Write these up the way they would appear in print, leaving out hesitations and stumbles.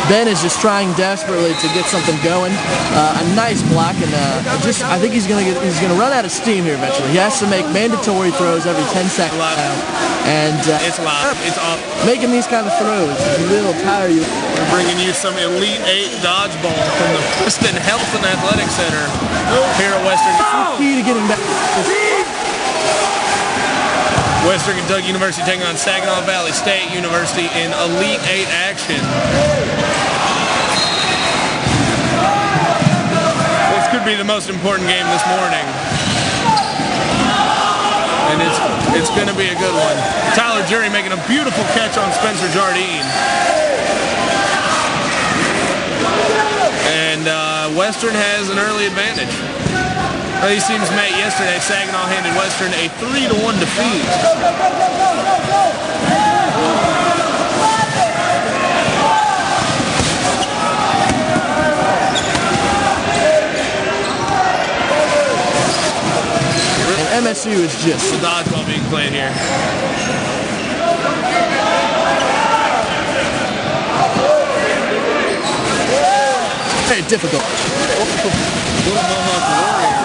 Ben is just trying desperately to get something going. A nice block, and I think he's gonna run out of steam here eventually. He has to make mandatory throws every 10 seconds now, and it's live. It's off. Making these kind of throws will tire you. We're bringing you some Elite 8 dodgeball from the Western Health and Athletic Center here at Western. Key to getting back. Western Kentucky University taking on Saginaw Valley State University in Elite 8 action. This could be the most important game this morning. And it's going to be a good one. Tyler Jury making a beautiful catch on Spencer Jardine. And Western has an early advantage. These teams met yesterday. Saginaw handed Western a 3-1 defeat. And MSU is just the dodgeball being played here. Very difficult. Little Mohawk Warrior.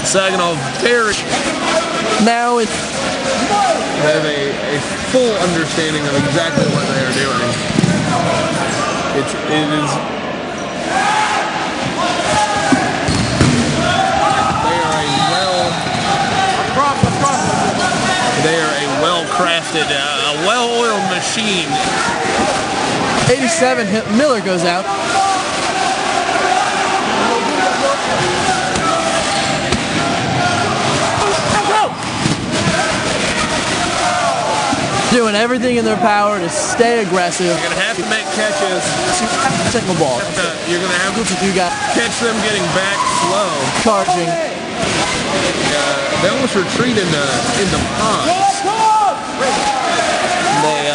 Saginaw very now it have a full understanding of exactly what they are doing. It is they are a well-crafted, a well-oiled machine. 87, Miller goes out. Doing everything in their power to stay aggressive. You're going to have to make catches. Single ball. You're going to have to catch them getting back slow. Charging. They almost retreat in the pond. They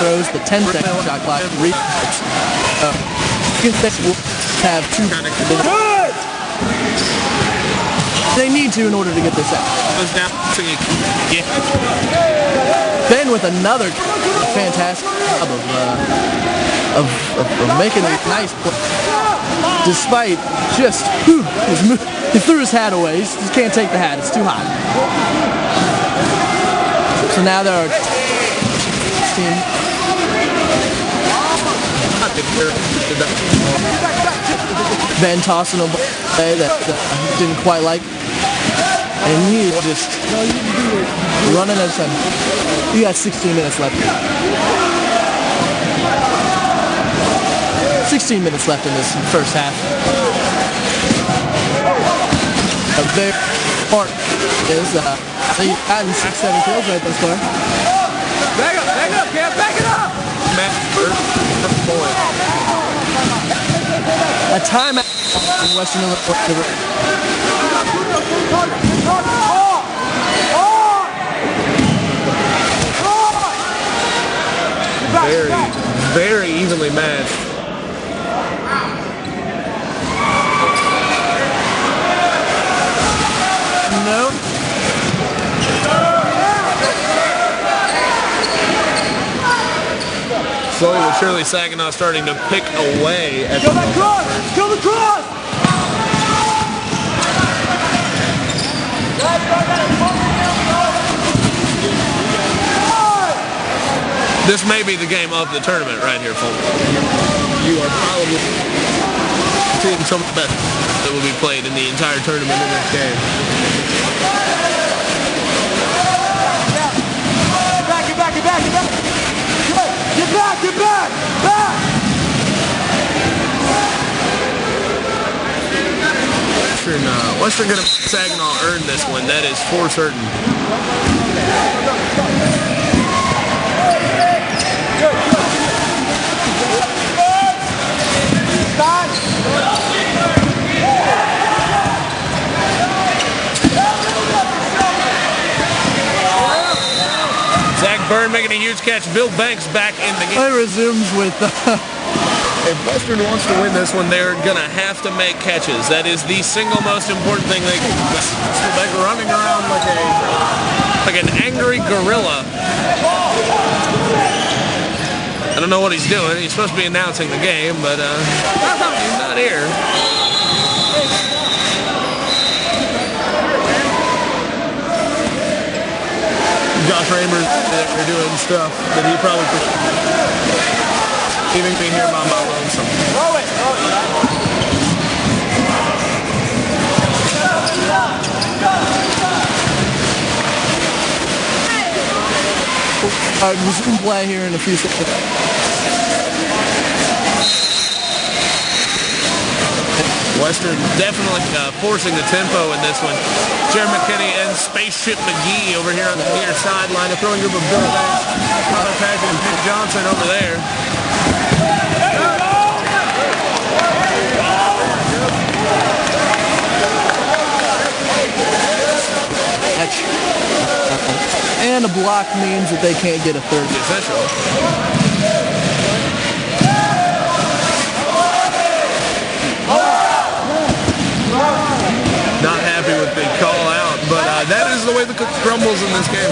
throws the 10-second shot clock. Have two. They need to in order to get this out. Ben with another fantastic job of making a nice play. Despite just he threw his hat away. He just can't take the hat. It's too hot. So now there are Ben tossing a ball that he didn't quite like. And he is just running out of time. He got 16 minutes left. 16 minutes left in this first half. A very part is he's gotten 6-7 kills right thus far. Back up, Cam, back it up! A timeout in Western Illinois. Very evenly matched. No. Slowly but surely, Saginaw starting to pick away at Kill that cross! Kill the cross! This may be the game of the tournament right here, folks. You are probably seeing some of the best that will be played in the entire tournament in this game. Get back! Back! Western gonna Saginaw earn this one. That is for certain. Zach Byrne making a huge catch. Bill Banks back in the game. Play resumes with. If Western wants to win this one, they're going to have to make catches. That is the single most important thing they can do. Beck running around like a Like an angry gorilla. I don't know what he's doing. He's supposed to be announcing the game, but he's not here. Josh Raymer, they're doing stuff that he probably could even be here by my lonesome. All right, resume play here in a few seconds. Western definitely forcing the tempo in this one. Jerry McKinney and Spaceship McGee over here on the near sideline. A throwing group of Bill Banks, Connor Patrick, and Pitt Johnson over there. And a block means that they can't get a third. The official. Not happy with the call out, but that is the way the cookie crumbles in this game.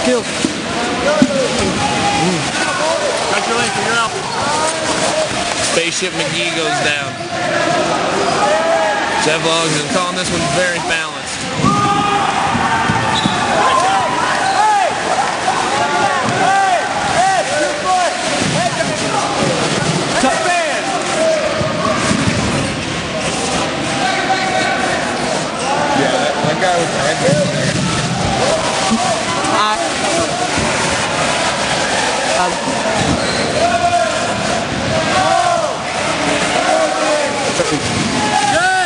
Kill. Congratulations, you're out. Spaceship McGee goes down. Jeff Logan calling this one very balanced. Tough man. Yeah, that guy was bad.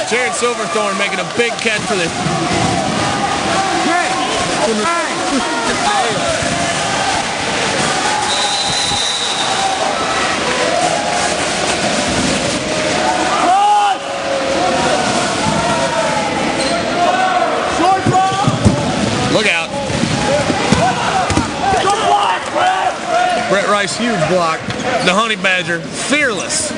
Jared Silverthorne making a big catch for this. Look out. Brett Rice, huge block. The Honey Badger, fearless.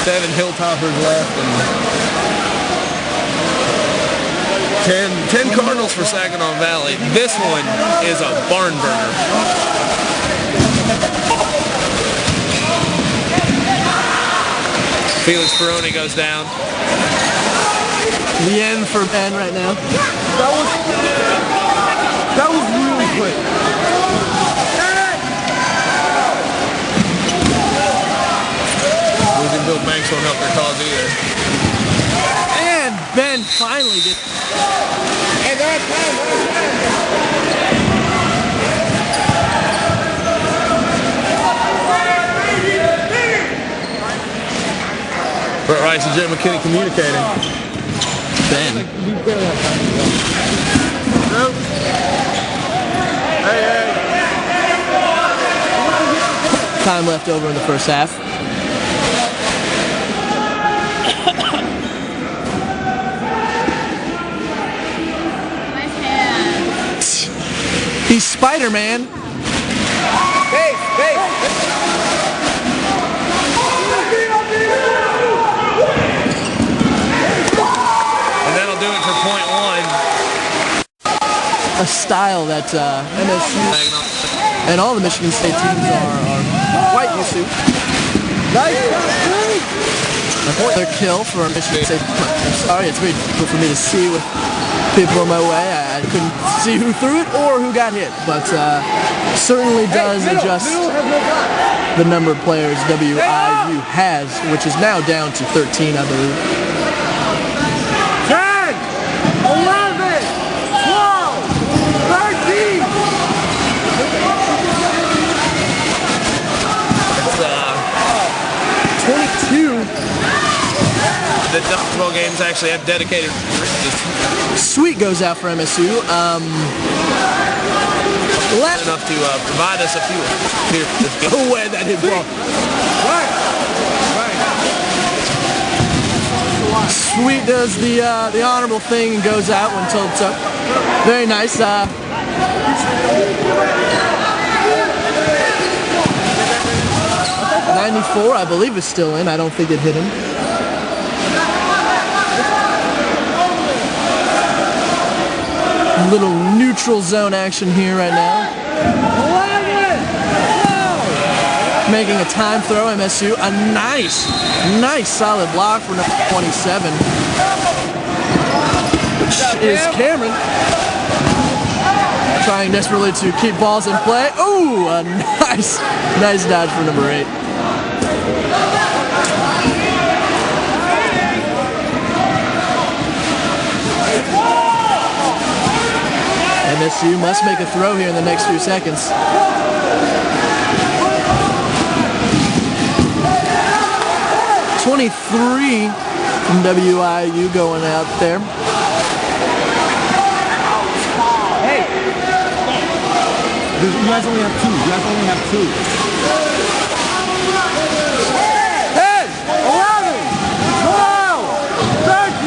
Seven Hilltoppers left and 10 Cardinals for Saginaw Valley. This one is a barn burner. Felix Peroni goes down. The end for Ben right now. That was really quick. Losing Bill Banks won't help their cause either. And Ben finally gets... Hey, they're at time. Brett Rice and Jim McKinney communicating. Ben. Hey. Time left over in the first half. He's Spider-Man. Hey. And that'll do it for point one. A style that MSU and all the Michigan State teams are quite used to. Nice. Another kill for Michigan State. I'm sorry, it's very difficult for me to see with people in my way. I couldn't see who threw it or who got hit, but certainly does adjust the number of players WIU has, which is now down to 13, I believe. 10, 11, 12, 13. It's 22. The Dodgeball games actually have dedicated. Sweet goes out for MSU. Enough to provide us a few here for this game. Go away, that hit ball. Right. Sweet does the honorable thing and goes out when told to. Very nice. 94, I believe, is still in. I don't think it hit him. Little neutral zone action here right now. Making a time throw, MSU. A nice solid block for number 27. Which is Cameron. Trying desperately to keep balls in play. Ooh, a nice dodge for number 8. MSU must make a throw here in the next few seconds. .23 from WIU going out there. Hey! You guys only have 2. You guys only have 2. 10! 11! 12! 13!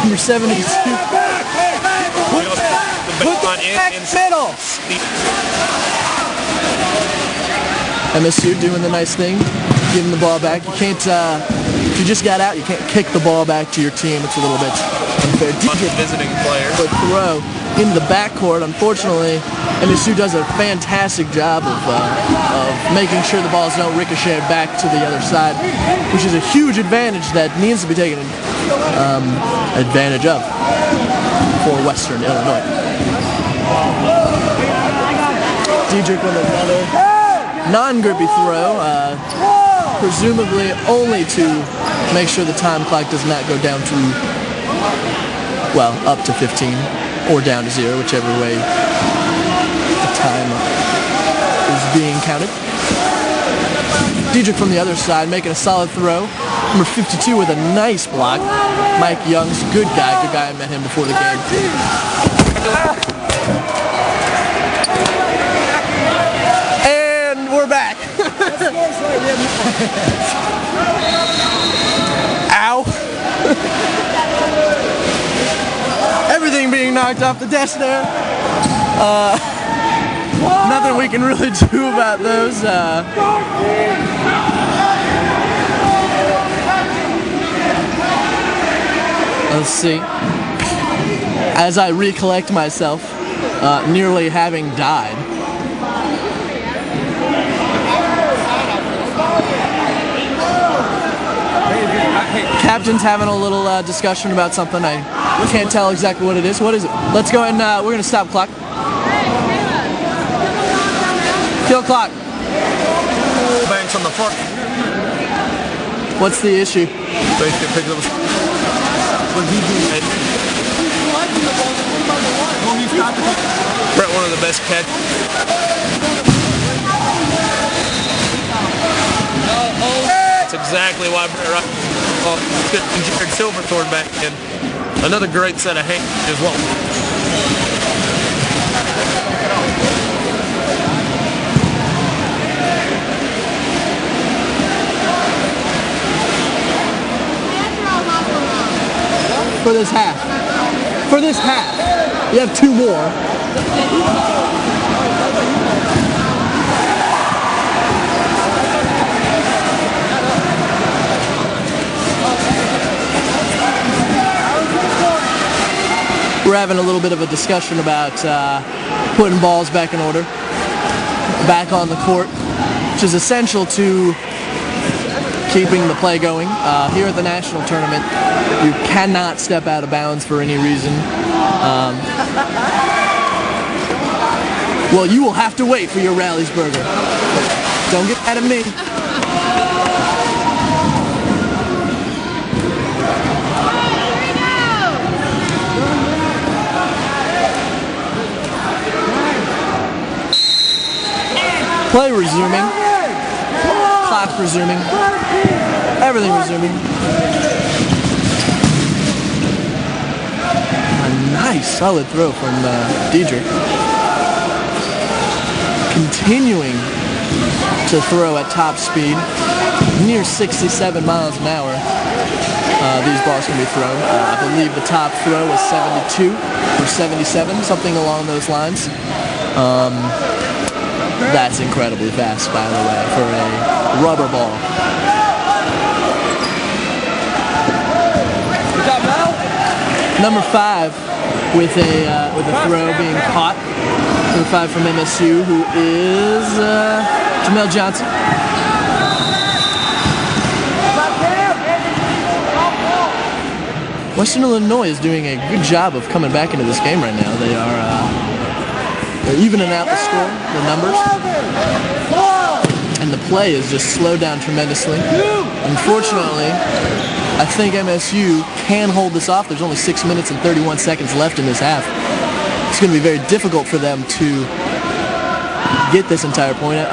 Number 72. Put the back middle! MSU doing the nice thing, giving the ball back. You can't, if you just got out, you can't kick the ball back to your team. It's a little bit unfair. Visiting player. But throw into the backcourt. Unfortunately, MSU does a fantastic job of making sure the balls don't ricochet back to the other side, which is a huge advantage that needs to be taken advantage of for Western Illinois. Diedrich with another non-grippy throw, presumably only to make sure the time clock does not go down to, well, up to 15 or down to 0, whichever way the time is being counted. Diedrich from the other side making a solid throw. Number 52 with a nice block. Mike Young's good guy. I met him before the game. We're back. Ow. Everything being knocked off the desk there. Nothing we can really do about those. Let's see. As I recollect myself, nearly having died. Captain's having a little discussion about something. I can't tell exactly what it is. What is it? Let's go and we're going to stop clock. Kill clock. Banks on the front. What's the issue? Spaceship picks up a... Brett, one of the best catches. That's exactly why Brett Jared Silverthorne back in. Another great set of hands as well. For this half. For this half. You have 2 more. We're having a little bit of a discussion about putting balls back in order, back on the court, which is essential to keeping the play going. Here at the national tournament, you cannot step out of bounds for any reason. Well, you will have to wait for your Rally's burger. Don't get mad at me. Play resuming. Clock resuming. Everything resuming. A nice solid throw from Diedrich. Continuing to throw at top speed, near 67 miles an hour. these balls can be thrown. I believe the top throw was 72 or 77, something along those lines. That's incredibly fast, by the way, for a rubber ball. Number 5 with a throw being caught. Number 5 from MSU, who is Jamel Johnson. Western Illinois is doing a good job of coming back into this game right now. They're evening out the score, the numbers, and the play is just slowed down tremendously. Unfortunately, I think MSU can hold this off. There's only 6 minutes and 31 seconds left in this half. It's going to be very difficult for them to get this entire point.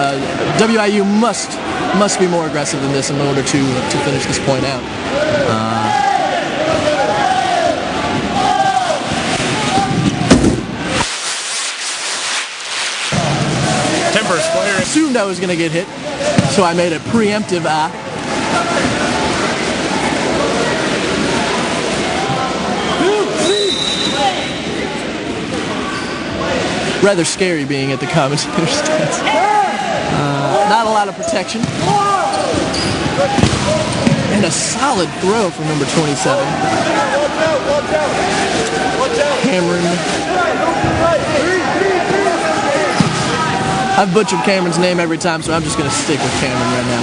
WIU must be more aggressive than this in order to finish this point out. Timbers player Assumed I was going to get hit, so I made a preemptive rather scary being at the commentator's stance. Not a lot of protection. And a solid throw from number 27. Cameron. I've butchered Cameron's name every time, so I'm just going to stick with Cameron right now.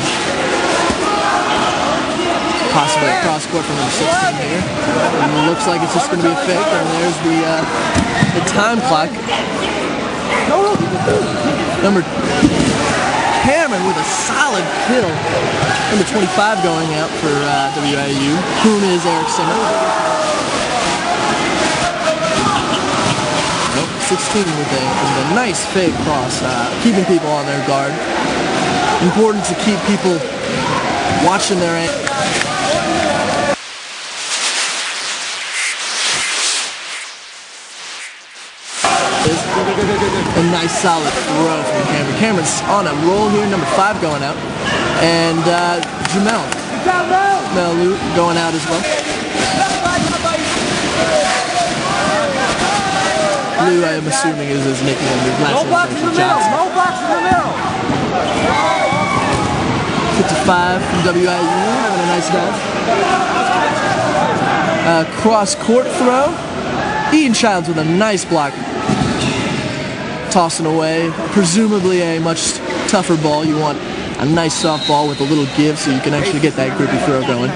Possibly a cross court from number 16 here. And it looks like it's just going to be a fake, and there's the time clock. Number Cameron with a solid kill. Number 25 going out for WIU. Whom is Eric Simmer. 16 with a nice fake cross, keeping people on their guard. Important to keep people watching their aim. A nice solid throw from Cameron. Cameron's on a roll here, number 5 going out. And Jamel going out as well. Lou, I am assuming, is his nickname. No blocks in the middle. No blocks in the middle. 55 from WIU, having a nice dive. Cross court throw. Ian Childs with a nice block. Tossing away, presumably a much tougher ball. You want a nice soft ball with a little give so you can actually get that grippy throw going.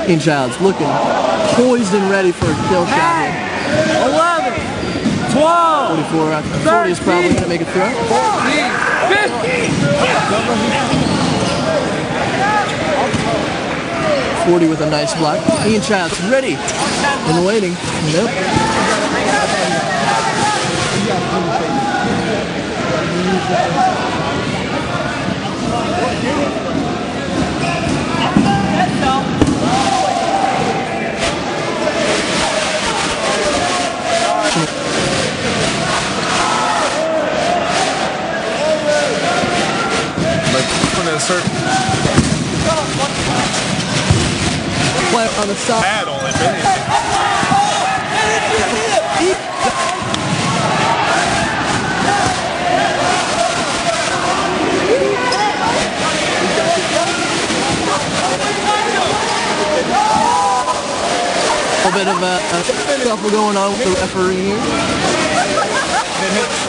Ian Childs looking poised and ready for a kill shot here. 11. 12, 44, 40 is probably going to make a throw. 14, 15. 40 with a nice block. Ian Childs ready and waiting. Nope. Play on the side. Pad only A bit of a scuffle going on with the referee here.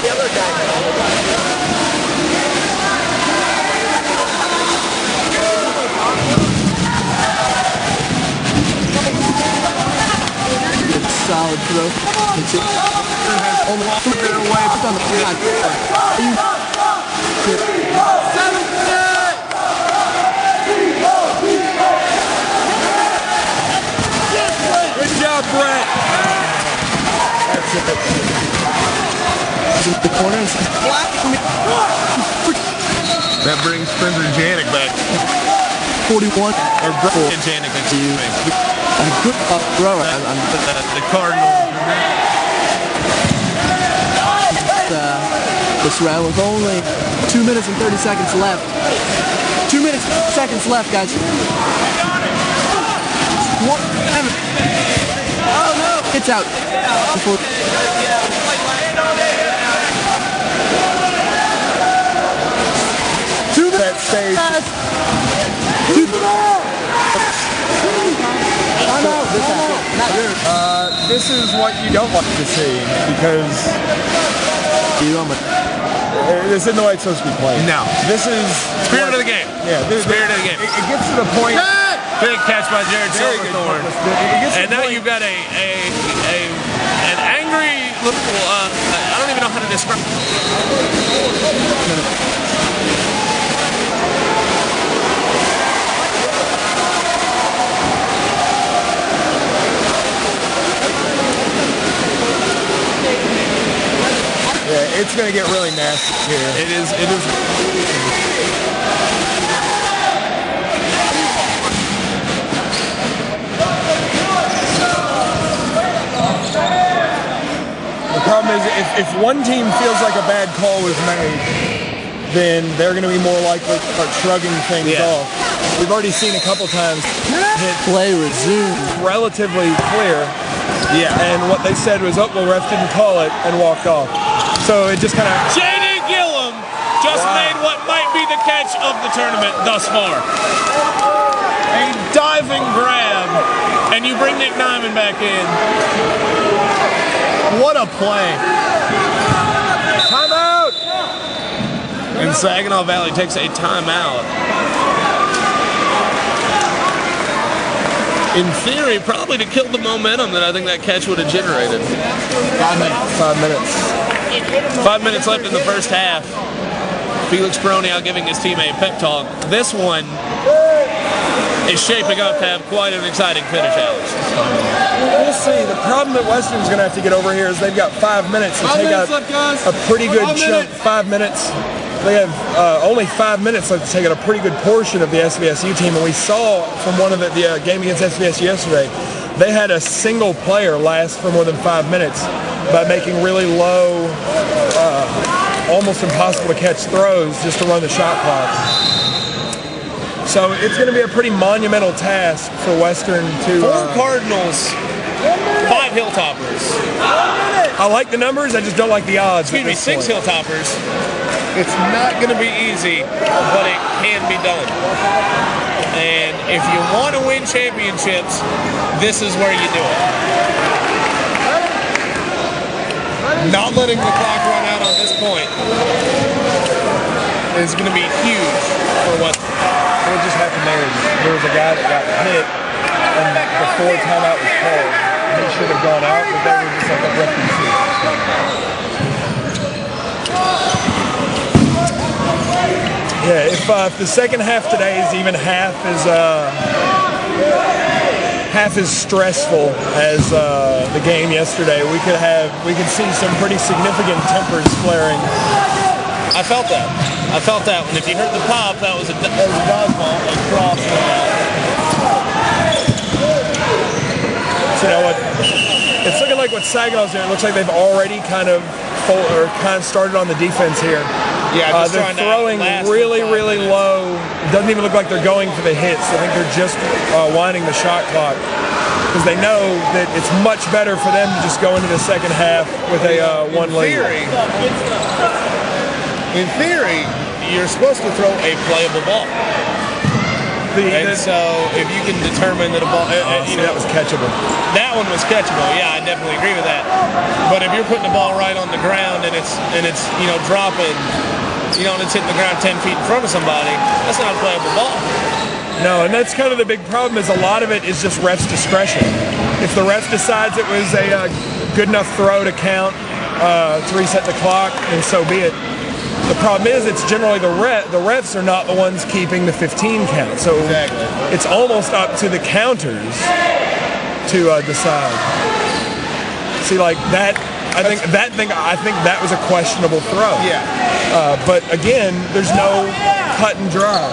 The other guy. Solid throw. It's it. Almost took it away. Put on the side. Good job, Brett. That's it. The corner is black. That brings Spencer Janik back. 41. Or Brett Janik, excuse me. A good thrower. The Cardinals. This round with only 2 minutes and 30 seconds left. 2 minutes, seconds left, guys. Oh no! It's out. To that stage. This is what you don't want to see because this isn't the way it's supposed to be played. No. This is Spirit of the game. Yeah, Spirit of the game. It gets to the point. Big catch by Jared Very good Silverthorne. And now you've got an angry little, I don't even know how to describe. Yeah, it's going to get really nasty here. It is. The problem is if one team feels like a bad call was made, then they're going to be more likely to start shrugging things off. We've already seen a couple times hit Play resumed. relatively clear. Yeah. And what they said was, oh, well, ref didn't call it, and walked off. So it just kind of... J.D. Gillum just made what might be the catch of the tournament thus far. A diving grab, and you bring Nick Nyman back in. What a play. Timeout! And Saginaw Valley takes a timeout. In theory, probably to kill the momentum that I think that catch would have generated. 5 minutes. 5 minutes. 5 minutes left in the first half. Felix Peroni out giving his team a pep talk. This one is shaping up to have quite an exciting finish, Alex. We'll see. The problem that Western's going to have to get over here is they've got 5 minutes to take out a pretty good chunk. 5 minutes. They have only 5 minutes left to take out a pretty good portion of the SVSU team. And we saw from one of the game against SVSU yesterday, they had a single player last for more than 5 minutes by making really low, almost impossible to catch throws just to run the shot clock. So it's going to be a pretty monumental task for Western to... 4 Cardinals, 5 Hilltoppers. I like the numbers, I just don't like the odds. Excuse me, 6 Hilltoppers. It's not going to be easy, but it can be done. And if you want to win championships, this is where you do it. Not letting the clock run out on this point is going to be huge for Western. What just happened there was a guy that got hit, and before timeout was called, he should have gone out, but they were just like a refugee. Yeah, if the second half today is even half as stressful as the game yesterday, we could see some pretty significant tempers flaring. I felt that. When if you heard the pop, that was a dodgeball across the line. So you know what? It's looking like what Saginaw's doing. It looks like they've already kind of started on the defense here. Yeah, they're throwing really low. It doesn't even look like they're going for the hits. I think they're just winding the shot clock because they know that it's much better for them to just go into the second half with a one lead. In theory, you're supposed to throw a playable ball. And so if you can determine that a ball... that was catchable. That one was catchable, yeah, I definitely agree with that. But if you're putting the ball right on the ground and it's dropping, and it's hitting the ground 10 feet in front of somebody, that's not a playable ball. No, and that's kind of the big problem is a lot of it is just ref's discretion. If the ref decides it was a good enough throw to count, to reset the clock, then so be it. The problem is it's generally the refs are not the ones keeping the 15 count. So It's almost up to the counters to decide. See, like that, I think that was a questionable throw. Yeah. But again, there's no cut and dry.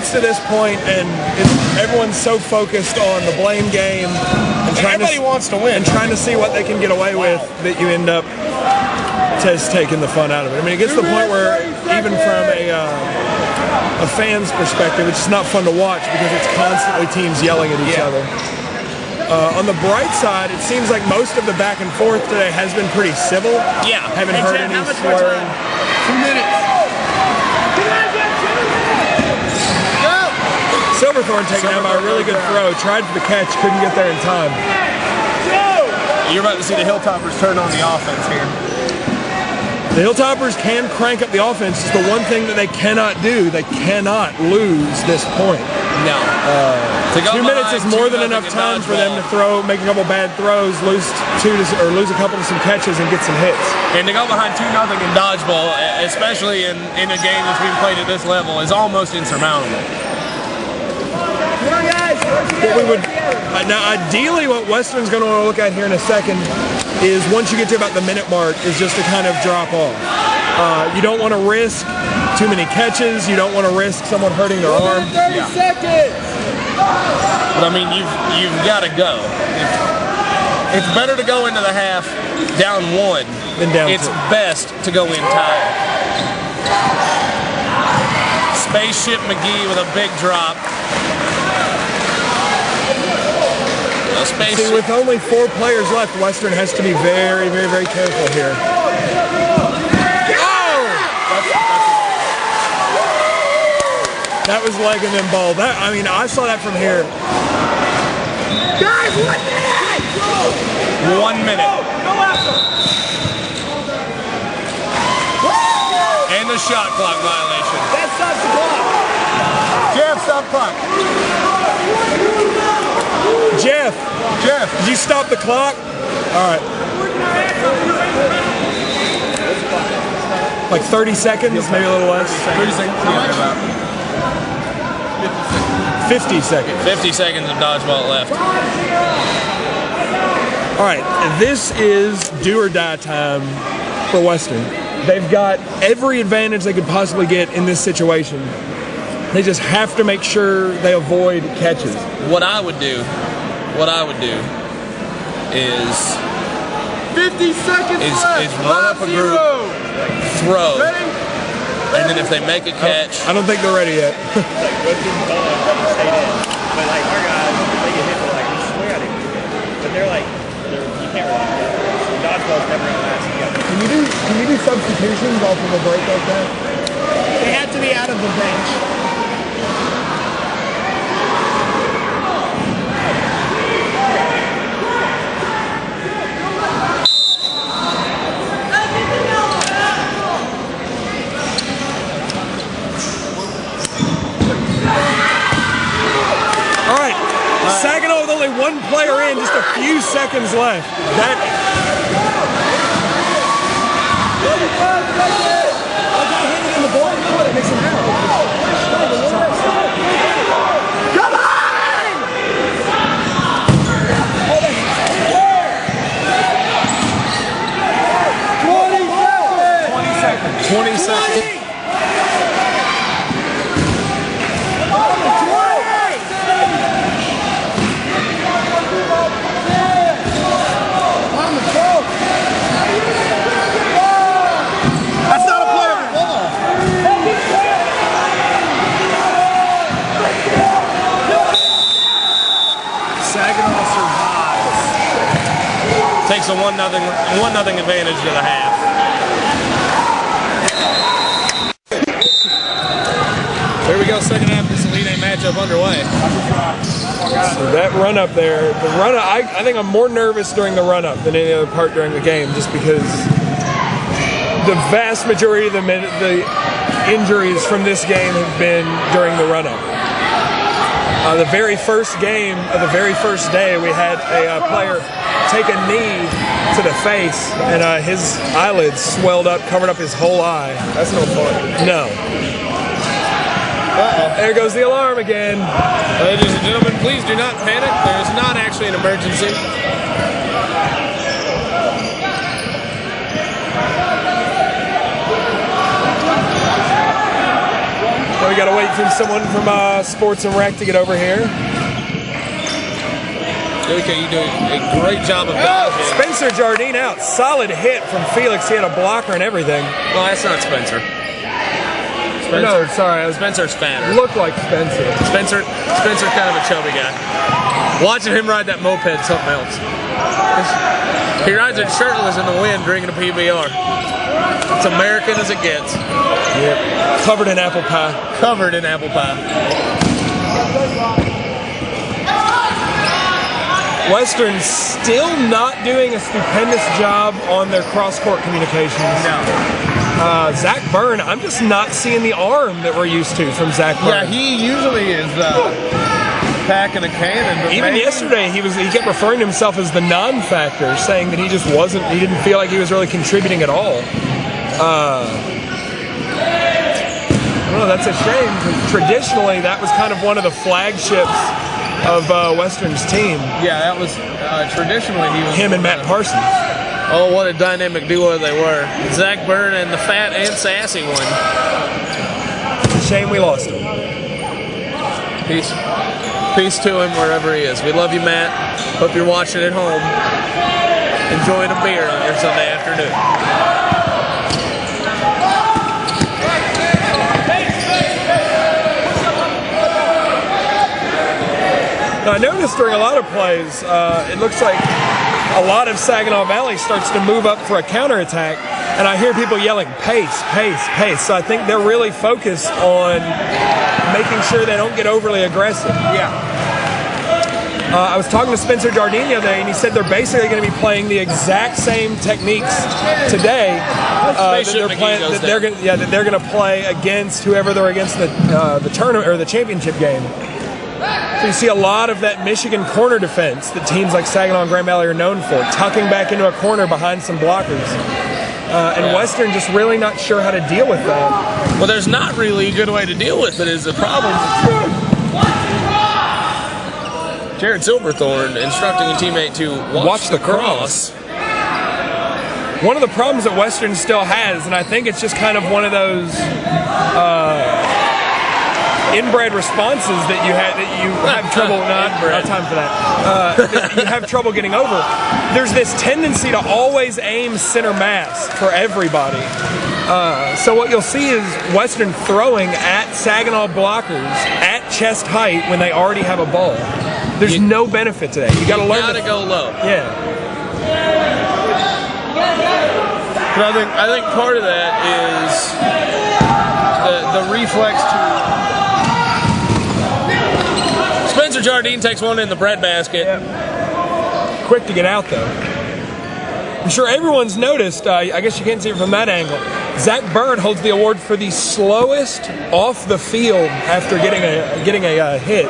gets to this point and everyone's so focused on the blame game and Everybody wants to win. and trying to see what they can get away with that you end up just taking the fun out of it. I mean, it gets to the point where even from a fan's perspective, it's just not fun to watch because it's constantly teams yelling at each other. On the bright side, it seems like most of the back and forth today has been pretty civil. Yeah. Haven't heard any swearing. 2 minutes. Silverthorne taken out by a really good throw. Tried for the catch, couldn't get there in time. You're about to see the Hilltoppers turn on the offense here. The Hilltoppers can crank up the offense. It's the one thing that they cannot do. They cannot lose this point. No. 2 minutes is more than enough time for them to make a couple bad throws, lose a couple of some catches and get some hits. And to go behind 2-0 in dodgeball, especially in a game that's being played at this level, is almost insurmountable. Come on, guys. Now, ideally, what Western's going to want to look at here in a second is once you get to about the minute mark, is just to kind of drop off. You don't want to risk too many catches. You don't want to risk someone hurting their arm. 30 seconds. But I mean, you've got to go. It's better to go into the half down 1 than down 2. It's best to go in tied. Spaceship McGee with a big drop. See, with only 4 players left, Western has to be very, very, very careful here. That was leg and then ball. I mean, I saw that from here. Guys, 1 minute! 1 minute. And the shot clock violation. That stops the clock. Jeff, stop clock. Jeff, did you stop the clock? All right. Like 30 seconds, maybe a little less. 30 seconds. 50 seconds. 50 seconds of dodgeball left. All right, this is do or die time for Western. They've got every advantage they could possibly get in this situation. They just have to make sure they avoid catches. What I would do is 50 seconds left. Is run up a group, throw, and then if they make a catch, I don't think they're ready yet. But like our guys, they get hit, they're like, we swear I didn't do it. But they're like, you can't rely on it. Dodgeball's never gonna last. Can you do substitutions off of a break like that? They have to be out of the bench. Saginaw with only 1 player in, just a few seconds left. Come on! 20 seconds. Takes a 1-0 advantage to the half. There we go, second half, this Elite Eight matchup underway. So that run up there, I think I'm more nervous during the run up than any other part during the game, just because the vast majority of the injuries from this game have been during the run up. The very first game of the very first day, we had a player take a knee to the face, and his eyelids swelled up, covered up his whole eye. That's no fun. No. There goes the alarm again. Ladies and gentlemen, please do not panic. There is not actually an emergency. So we we got to wait for someone from Sports and Rec to get over here. Okay, you do a great job of dodging. Spencer Jardine out. Solid hit from Felix. He had a blocker and everything. Well, that's not Spencer. No, sorry. Spencer's fatter. Looked like Spencer. Spencer's kind of a chubby guy. Watching him ride that moped, something else. He rides it shirtless in the wind, drinking a PBR. It's American as it gets. Yep. Covered in apple pie. Covered in apple pie. Western still not doing a stupendous job on their cross-court communications. No. Zach Byrne, I'm just not seeing the arm that we're used to from Zach Byrne. Yeah, he usually is packing a cannon. But even yesterday, he kept referring to himself as the non-factor, saying that he just wasn't. He didn't feel like he was really contributing at all. I don't know. That's a shame. Traditionally, that was kind of one of the flagships of Western's team. Yeah, that was traditionally he was him and Matt Parsons. Oh, what a dynamic duo they were. Zach Byrne and the fat and sassy one. It's a shame we lost him. Peace to him wherever he is. We love you, Matt. Hope you're watching at home, enjoying a beer on your Sunday afternoon. Now, I noticed during a lot of plays, it looks like a lot of Saginaw Valley starts to move up for a counterattack, and I hear people yelling, pace, pace, pace. So I think they're really focused on making sure they don't get overly aggressive. Yeah. I was talking to Spencer Jardine the other day, and he said they're basically going to be playing the exact same techniques today that they're going to play against whoever they're against the tournament or the championship game. So you see a lot of that Michigan corner defense that teams like Saginaw and Grand Valley are known for, tucking back into a corner behind some blockers. And Western just really not sure how to deal with that. Well, there's not really a good way to deal with it is the problem. Jared Silverthorne instructing a teammate to watch the cross. One of the problems that Western still has, and I think it's just kind of one of those inbred responses that you have trouble. Not time for that. That you have trouble getting over. There's this tendency to always aim center mass for everybody. So what you'll see is Western throwing at Saginaw blockers at chest height when they already have a ball. There's no benefit to that. You got to learn to go low. Yeah. But I think part of that is the reflex to. Spencer Jardine takes one in the bread basket. Yep. Quick to get out though. I'm sure everyone's noticed. I guess you can't see it from that angle. Zach Byrne holds the award for the slowest off the field after getting a hit.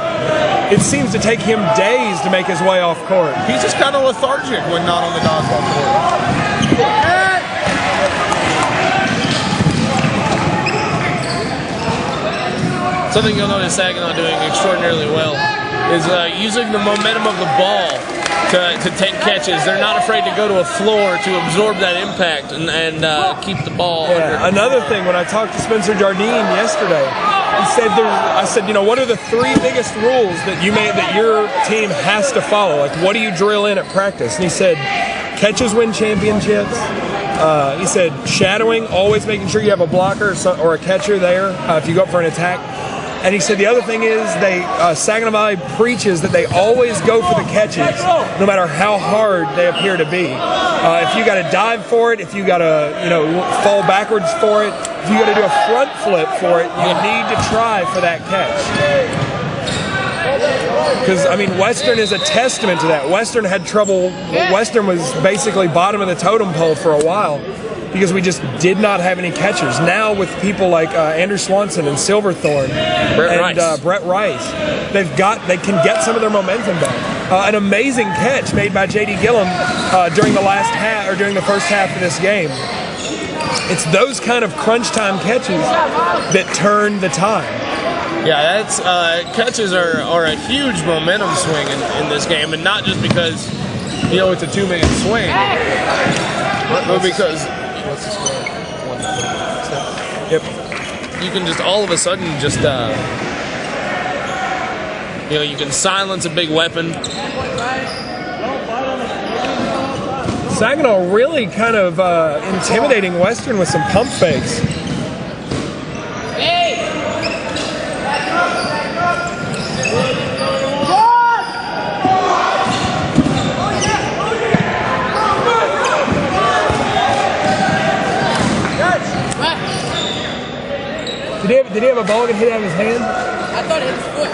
It seems to take him days to make his way off court. He's just kind of lethargic when not on the dodgeball court. Something you'll notice Saginaw doing extraordinarily well is using the momentum of the ball to take catches. They're not afraid to go to a floor to absorb that impact and keep the ball under. Another thing, when I talked to Spencer Jardine yesterday, he said, I said, what are the 3 biggest rules that your team has to follow? Like, what do you drill in at practice? And he said, catches win championships. He said, shadowing, always making sure you have a blocker or a catcher there if you go up for an attack. And he said the other thing is Saginaw Valley preaches that they always go for the catches, no matter how hard they appear to be. If you got to dive for it, if you got to fall backwards for it, if you got to do a front flip for it, you need to try for that catch. Because Western is a testament to that. Western had trouble. Western was basically bottom of the totem pole for a while, because we just did not have any catchers. Now with people like Andrew Swanson and Silverthorne Brett Rice, they can get some of their momentum back. An amazing catch made by J.D. Gillum during the first half of this game. It's those kind of crunch time catches that turn the time. Yeah, that's catches are a huge momentum swing in this game, and not just because it's a 2-man swing, but because. Yep. you can just all of a sudden just you know, you can silence a big weapon. Saginaw really kind of intimidating Western with some pump fakes. Did he have a ball get hit out of his hand? I thought it hit his foot.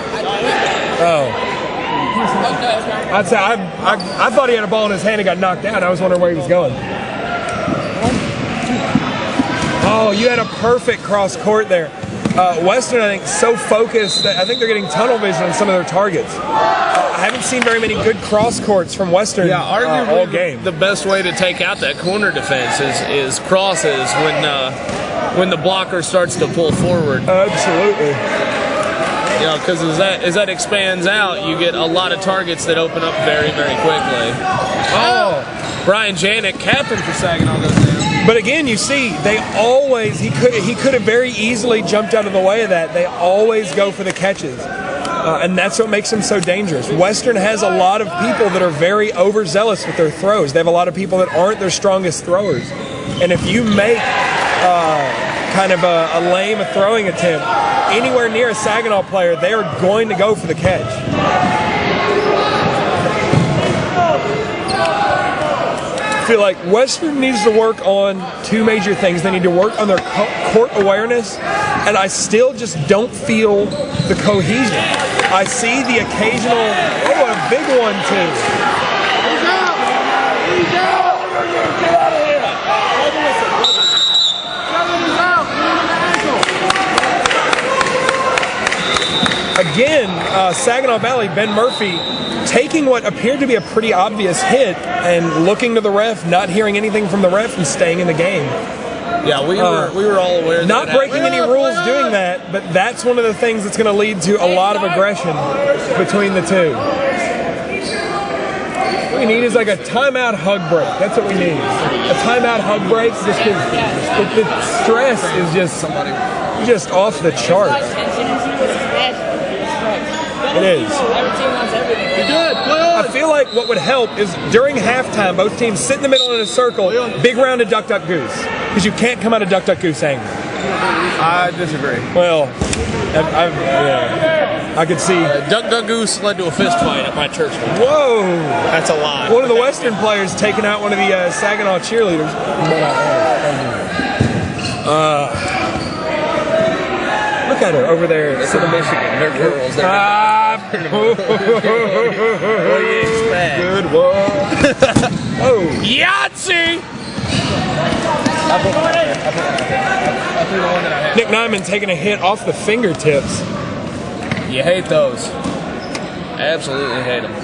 I'd say I thought he had a ball in his hand and got knocked out. I was wondering where he was going. Oh, you had a perfect cross court there. Western, I think, so focused that I think they're getting tunnel vision on some of their targets. I haven't seen very many good cross courts from Western arguably all game. The best way to take out that corner defense is crosses when the blocker starts to pull forward. Absolutely. You know, because as that expands out, you get a lot of targets that open up very, very quickly. Oh, Brian Janik, captain for Saginaw, goes down. But again, you see, they always he could have very easily jumped out of the way of that. They always go for the catches, and that's what makes them so dangerous. Western has a lot of people that are very overzealous with their throws. They have a lot of people that aren't their strongest throwers, and if you make kind of a lame throwing attempt anywhere near a Saginaw player, they are going to go for the catch. I feel like Western needs to work on two major things. They need to work on their court awareness, and I still just don't feel the cohesion. I see the occasional, oh, a big one too. He's out! He's out! Get out of here! Again, Saginaw Valley, Ben Murphy, taking what appeared to be a pretty obvious hit and looking to the ref, not hearing anything from the ref, and staying in the game. Yeah, we were all aware. Not breaking any rules doing that, but that's one of the things that's going to lead to a lot of aggression between the two. What we need is like a timeout hug break. That's what we need. A timeout hug break, just because the stress is just off the chart. It is. I feel like what would help is during halftime, both teams sit in the middle in a circle, big round of duck, duck, goose. Because you can't come out of duck, duck, goose angry. I disagree. Well, I could see. Duck, duck, goose led to a fist fight at my church. Whoa! That's a lot. One of the Western players taking out one of the Saginaw cheerleaders. Look at her over there. It's in Michigan. They're girls. What do you expect? Good one. Oh. Yahtzee! Nick Nyman taking a hit off the fingertips. You hate those. Absolutely hate them.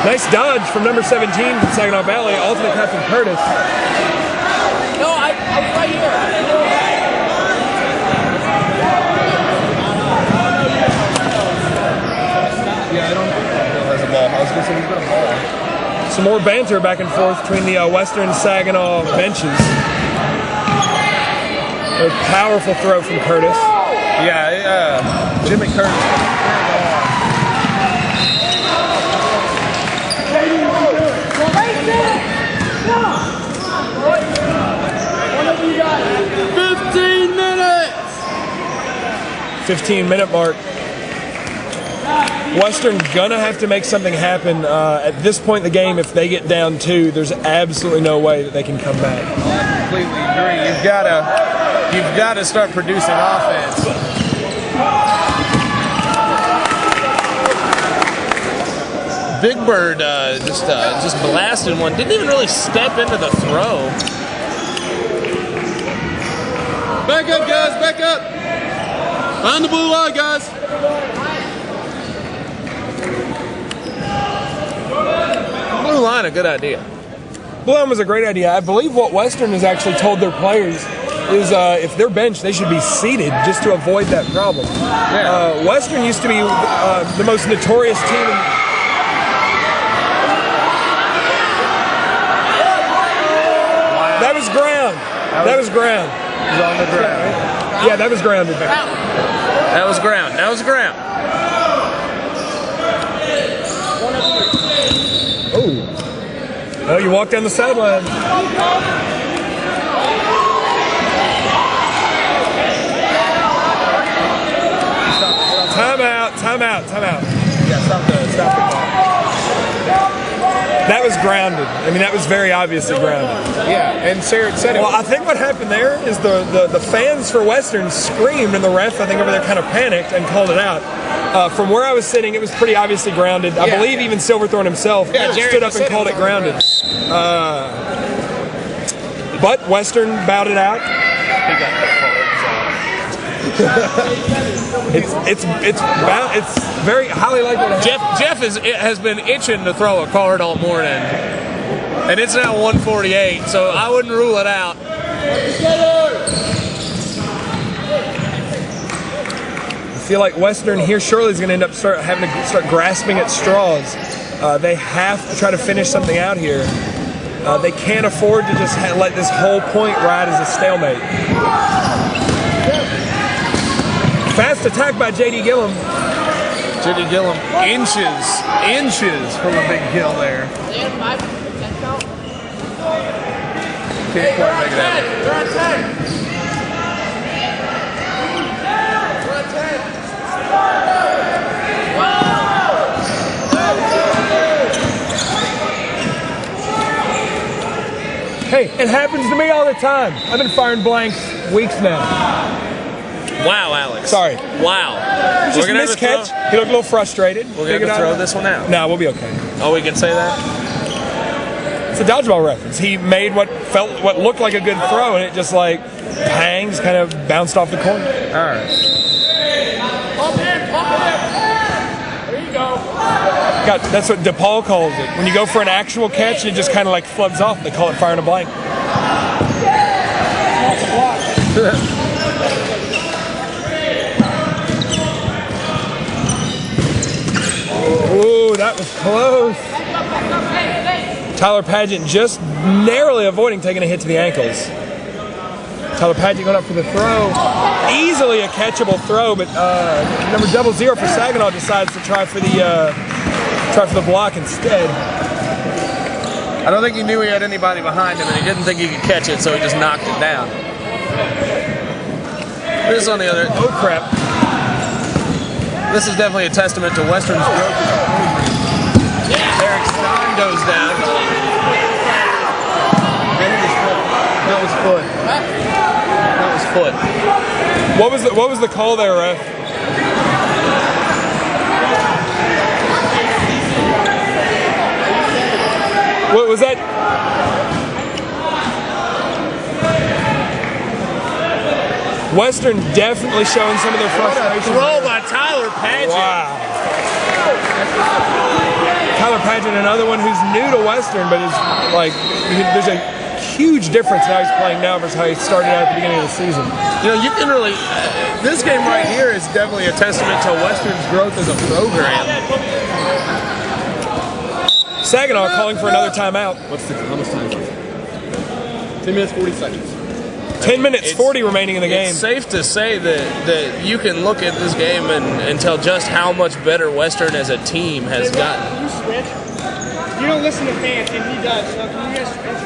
Nice dodge from number 17 from Saginaw Valley, alternate captain Curtis. No, I was right here. Yeah, I don't think Bill has a ball. I was going to say he's got a ball. Some more banter back and forth between the Western Saginaw benches. A powerful throw from Curtis. Yeah, Jimmy Curtis. One of you guys. 15 minutes. 15-minute mark. Western gonna have to make something happen at this point in the game. If they get down 2, there's absolutely no way that they can come back. I completely agree. You've got to start producing offense. Big Bird just blasted one. Didn't even really step into the throw. Back up, guys. Back up. On the blue line, guys. Blue line, a good idea. Blue line was a great idea. I believe what Western has actually told their players is if they're benched, they should be seated just to avoid that problem. Yeah. Western used to be the most notorious team in That was ground. That was ground. It was on the ground. Yeah, that was grounded. That was ground. That was ground. Oh, you walk down the sideline. Timeout. Yeah, stop the ball. That was grounded. I mean, that was very obviously grounded. Yeah, and Sarah said it. Well, I think what happened there is the fans for Western screamed, and the ref, I think, over there kind of panicked and called it out. From where I was sitting, it was pretty obviously grounded. I believe even Silverthorne himself stood up and called it grounded. But Western bowed it out. It's very highly likely to happen. Jeff has been itching to throw a card all morning, and it's now 1:48, so I wouldn't rule it out. I feel like Western here surely is going to end up having to start grasping at straws. They have to try to finish something out here. They can't afford to just let this whole point ride as a stalemate. Fast attack by J.D. Gillum. J.D. Gillum, inches from a big kill there. Can't quite make it happen. Hey, it happens to me all the time. I've been firing blanks weeks now. Wow, Alex. Sorry. Wow. Just a miscatch. He looked a little frustrated. We're going to throw this one out. No, we'll be okay. Oh, we can say that? It's a dodgeball reference. He made what looked like a good throw, and it just like hangs, kind of bounced off the corner. All right. Pump in. There you go. God, that's what DePaul calls it. When you go for an actual catch and it just kind of like flubs off, they call it firing a blank. Ooh, that was close. Tyler Pageant just narrowly avoiding taking a hit to the ankles. Tyler Pageant going up for the throw. Easily a catchable throw, but number 00 for Saginaw decides to try for the block instead. I don't think he knew he had anybody behind him, and he didn't think he could catch it, so he just knocked it down. This on the other. Oh crap! This is definitely a testament to Western's growth. Eric Stein goes down. That was foot. That was foot. What was the call there, ref? What was that? Western definitely showing some of their frustration. Throw by Tyler Pageant. Wow. Tyler Pageant, another one who's new to Western, but is like, there's a huge difference how he's playing now versus how he started out at the beginning of the season. You know, you can really, this game right here is definitely a testament to Western's growth as a program. Saginaw calling for another timeout. How much time is it? 10 minutes, 40 seconds. 10 minutes, 40 remaining in the game. It's safe to say that you can look at this game and tell just how much better Western as a team has gotten. Can you switch? You don't listen to fans, and he does. So can you guys switch?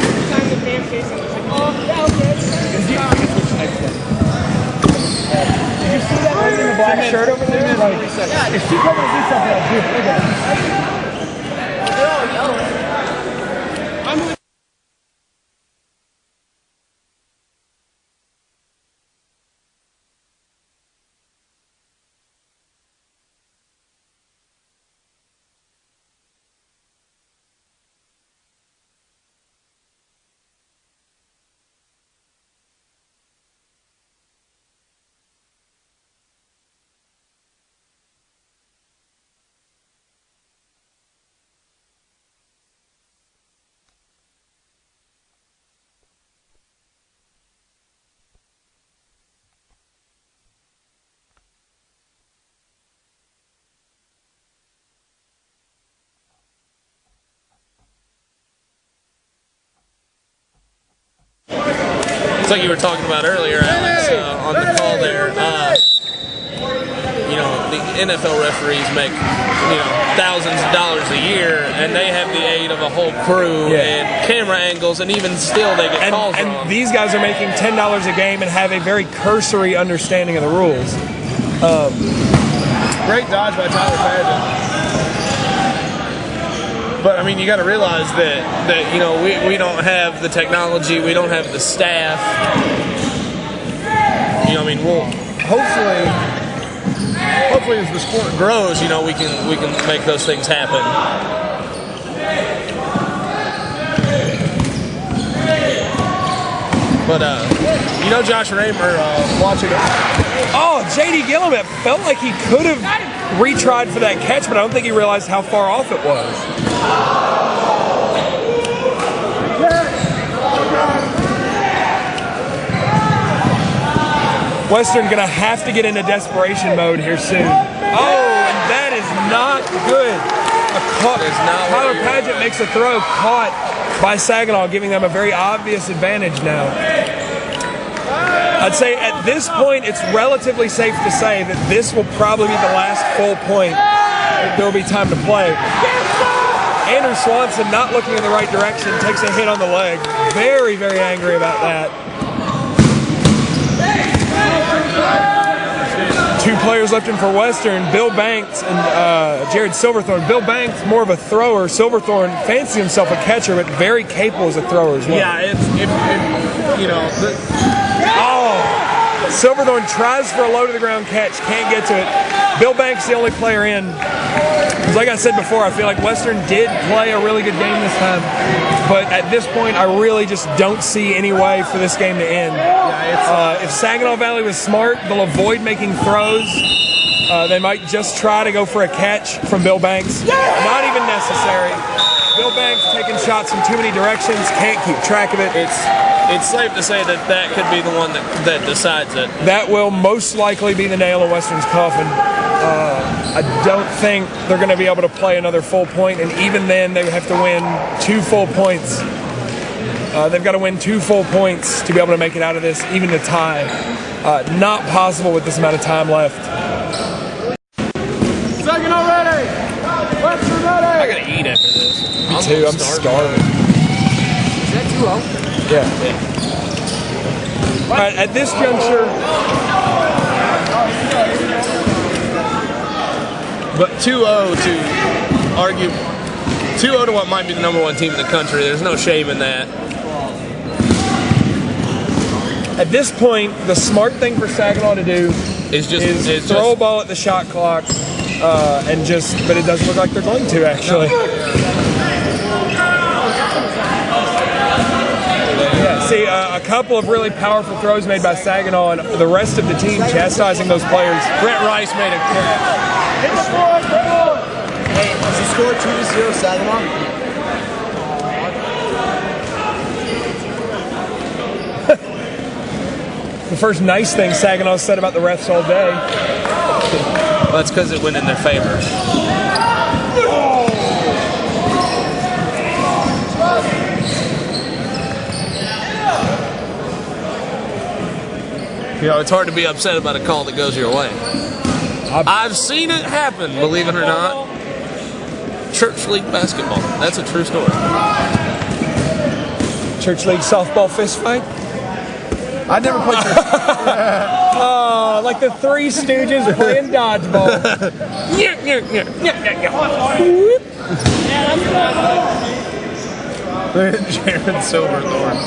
Every time the fans say something, it's like, oh, yeah, okay. Did you see that lady in the black shirt over there? Like, if she comes to do something, I'll do it. Look at her. I'm It's like you were talking about earlier, Alex, on the call there. You know, the NFL referees make, you know, thousands of dollars a year, and they have the aid of a whole crew and camera angles, and even still they get calls wrong. And these guys are making $10 a game and have a very cursory understanding of the rules. Great dodge by Tyler Paget. But I mean, you got to realize that you know we don't have the technology, we don't have the staff. You know, I mean, we'll hopefully as the sport grows, you know, we can make those things happen. But you know, Josh Raymer watching it. Oh, J.D. Gillum, it felt like he could have retried for that catch, but I don't think he realized how far off it was. Western gonna have to get into desperation mode here soon. Oh, and that is not good. Tyler Paget makes a throw caught by Saginaw, giving them a very obvious advantage now. I'd say at this point, it's relatively safe to say that this will probably be the last full point that there will be time to play. Andrew Swanson, not looking in the right direction, takes a hit on the leg. Very, very angry about that. Two players left in for Western, Bill Banks and Jared Silverthorne. Bill Banks, more of a thrower. Silverthorne fancies himself a catcher, but very capable as a thrower as well. Yeah, if you know. Silverthorne tries for a low-to-the-ground catch, can't get to it. Bill Banks, the only player in. Like I said before, I feel like Western did play a really good game this time, but at this point, I really just don't see any way for this game to end. If Saginaw Valley was smart, they'll avoid making throws. They might just try to go for a catch from Bill Banks. Not even necessary. Bill Banks taking shots from too many directions, can't keep track of it. It's safe to say that could be the one that decides it. That will most likely be the nail in Western's coffin. I don't think they're going to be able to play another full point, and even then they would have to win 2 full points. They've got to win 2 full points to be able to make it out of this, even to tie. Not possible with this amount of time left. Saginaw ready! Western ready! I gotta eat after this. Me too, I'm starving. Is that 2-0? Yeah. All right, at this juncture, but 2-0 to argue, 2-0 to what might be the #1 team in the country. There's no shame in that. at this point, the smart thing for Saginaw to do is throw a ball at the shot clock, but it doesn't look like they're going to actually. See, a couple of really powerful throws made by Saginaw, and the rest of the team chastising those players. Brett Rice made a catch. Hey, does he score 2-0 Saginaw? The first nice thing Saginaw said about the refs all day. Well, that's because it went in their favor. You know, it's hard to be upset about a call that goes your way. I've seen it happen, believe it or not. Church League basketball. That's a true story. Church League softball fist fight? I never played church. Oh, like the Three Stooges playing dodgeball. Jared Silverthorne.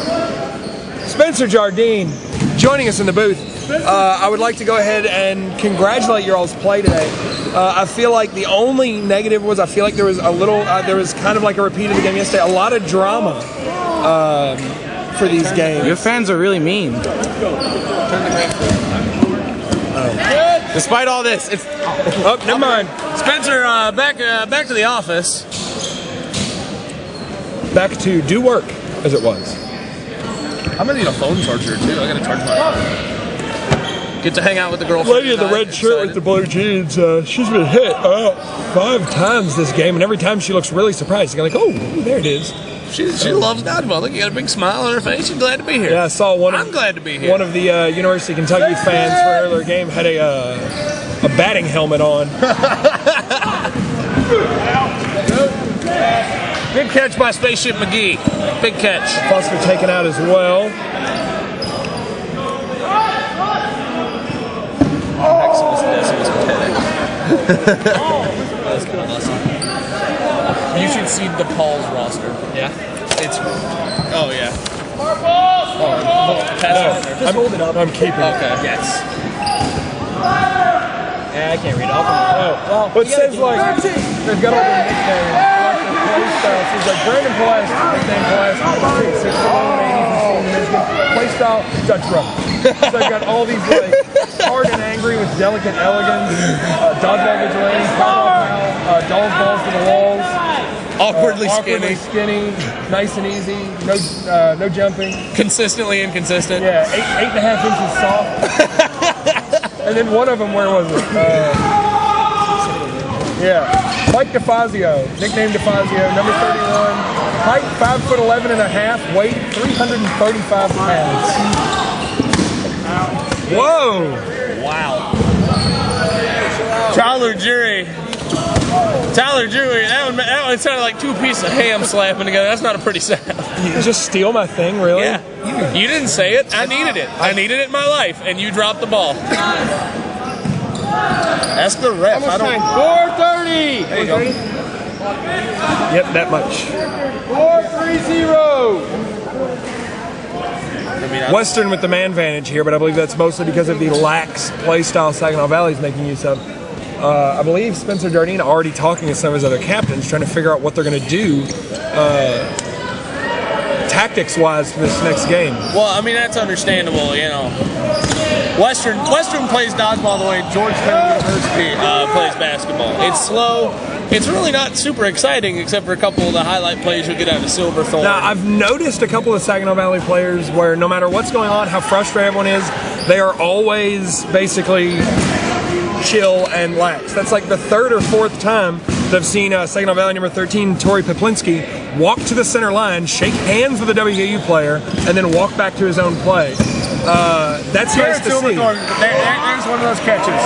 Spencer Jardine joining us in the booth. I would like to go ahead and congratulate your all's play today. I feel like the only negative was I feel like there was a little, there was kind of like a repeat of the game yesterday, a lot of drama for these games. Your fans are really mean. Despite all this, it's... Oh, never mind. Spencer, back to the office. Back to do work, as it was. I'm gonna need a phone charger too. I gotta charge my phone. Get to hang out with the girlfriend. Lady in the red shirt with the blue jeans, she's been hit 5 times this game, and every time she looks really surprised. You're like, oh, there it is. She loves dodgeball. Look, you got a big smile on her face. She's glad to be here. Yeah, I saw I'm glad to be here. One of the University of Kentucky fans for an earlier game had a batting helmet on. Good catch by Spaceship McGee. Big catch. Foster taken out as well. That's kind of awesome. You should see the Paul's roster. Yeah? It's... Oh, yeah. Just hold it up. I'm keeping it. Okay. Yes. Yeah, I can't read it. Well, But it says like they've got all their nicknames, like their play style. So it's like Brandon Pulaski, nickname Pulaski, 6'1", 80 Michigan. Play style, Dutch rubber. So they've got all these like hard and angry with delicate elegance, dodgeball vigilante, dolls balls to the walls, Awkwardly skinny, nice and easy, no jumping. Consistently inconsistent. Yeah, 8.5 inches soft. And then one of them, where was it? Yeah, Mike DeFazio, nicknamed DeFazio, number 31, height 5'11.5", weight 335 pounds. Whoa! Wow. Tyler Jury, that one sounded like 2 pieces of ham slapping together. That's not a pretty sound. You just steal my thing, really? Yeah. You didn't say it. I needed it. I needed it in my life, and you dropped the ball. Ask the ref. I don't. 430. There you go. Yep, that much. 430. Western with the man advantage here, but I believe that's mostly because of the lax play style Saginaw Valley is making use of. I believe Spencer Jardine already talking to some of his other captains, trying to figure out what they're going to do tactics-wise for this next game. Well, I mean, that's understandable, you know. Western plays dodgeball the way Georgetown University plays basketball. It's slow. It's really not super exciting, except for a couple of the highlight plays you'll get out of Silverthorne. Now, I've noticed a couple of Saginaw Valley players where no matter what's going on, how frustrated everyone is, they are always basically chill and lax. That's like the 3rd or 4th time that I've seen Saginaw Valley number 13, Tori Poplinski, walk to the center line, shake hands with a WKU player, and then walk back to his own play. That's nice to see. There's one of those catches.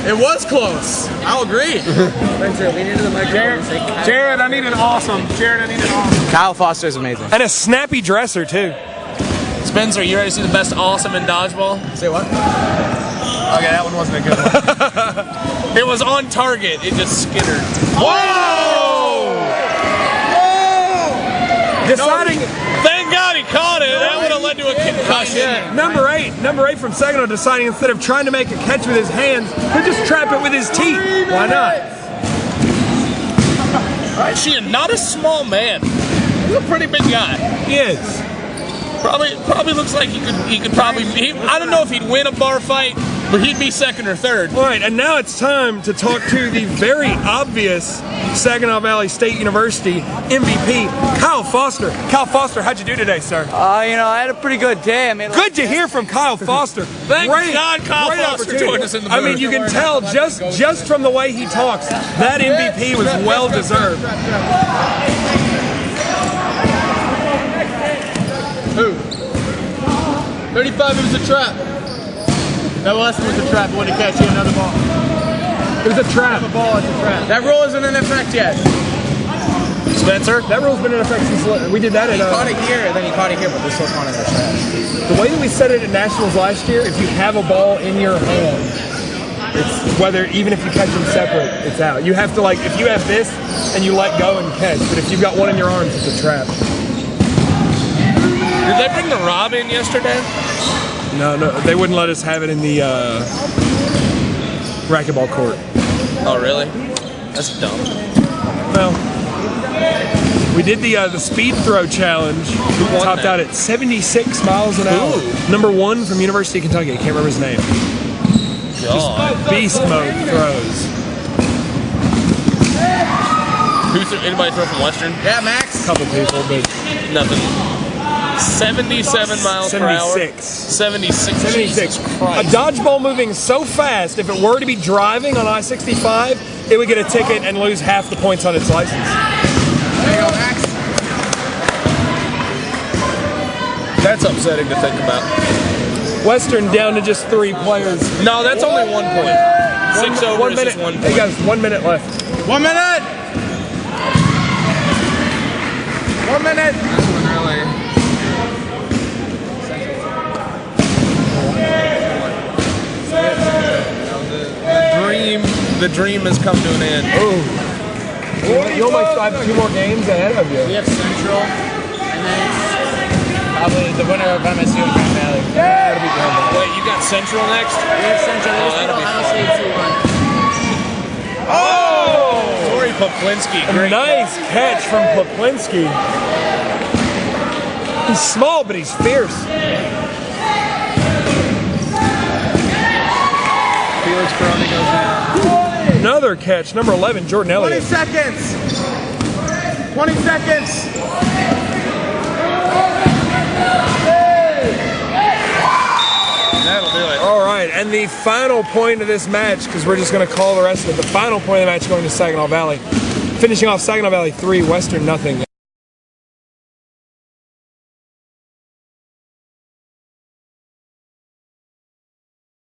It was close. I'll agree. Jared, I need an awesome. Kyle Foster is amazing. And a snappy dresser, too. Spencer, you ready to see the best awesome in dodgeball? Say what? Okay, that one wasn't a good one. It was on target. It just skittered. Whoa! Deciding. Thank God he caught it. That would have led to a concussion. Number eight from Saginaw deciding instead of trying to make a catch with his hands, he'll just trap it with his teeth. Why not? She is not a small man. He's a pretty big guy. He is. Probably looks like he could probably. I don't know if he'd win a bar fight, but he'd be 2nd or 3rd. All right, and now it's time to talk to the very obvious Saginaw Valley State University MVP, Kyle Foster. Kyle Foster, how'd you do today, sir? I had a pretty good day. Good to hear from Kyle Foster. Thank God Kyle Foster joined us in the booth. I mean, you can tell just from the way he talks, that MVP was well deserved. Who? 35, it was a trap. That Western was a trap. It wouldn't catch you another ball. It was a trap. A ball, it's a trap. That rule isn't in effect yet. Spencer? That rule's been in effect since we did that He caught it here, and then he caught it here, but they're still calling it a trap. The way that we said it at Nationals last year, if you have a ball in your hand, it's even if you catch them separate, it's out. You have to if you have this and you let go and catch, but if you've got one in your arms, it's a trap. Did they bring the Rob in yesterday? No, they wouldn't let us have it in the racquetball court. Oh, really? That's dumb. Well, we did the speed throw challenge. We topped out at 76 miles an hour. Ooh. Number 1 from University of Kentucky. I can't remember his name. God. Just beast mode throws. Anybody throw from Western? Yeah, Max. A couple people, but Nothing. 77 miles per hour. 76. Jesus A Christ. dodgeball moving so fast, if it were to be driving on I-65, it would get a ticket and lose half the points on its license. There you go, Max. That's upsetting to think about. Western down to just 3 players. No, that's only 1 point. 6 over 1 is minute. just 1 Hey point. guys, 1 minute left. 1 minute. 1 minute. The dream has come to an end. Oh. You almost have 2 more games ahead of you. We have Central, and then it's probably the winner of MSU and Grand Valley. That'll be Grand Valley. Wait, you got Central next? We have Central. They just beat that'll be Ohio State 2-1. Oh! Tori Poplinski, A great. nice catch from Poplinski. He's small, but he's fierce. Felix Peroni goes down. Another catch, number 11, Jordan 20 Elliott. seconds. 20 seconds. That'll do it. All right, and the final point of this match, because we're just going to call the rest of it, the final point of the match going to Saginaw Valley. Finishing off Saginaw Valley 3, Western nothing.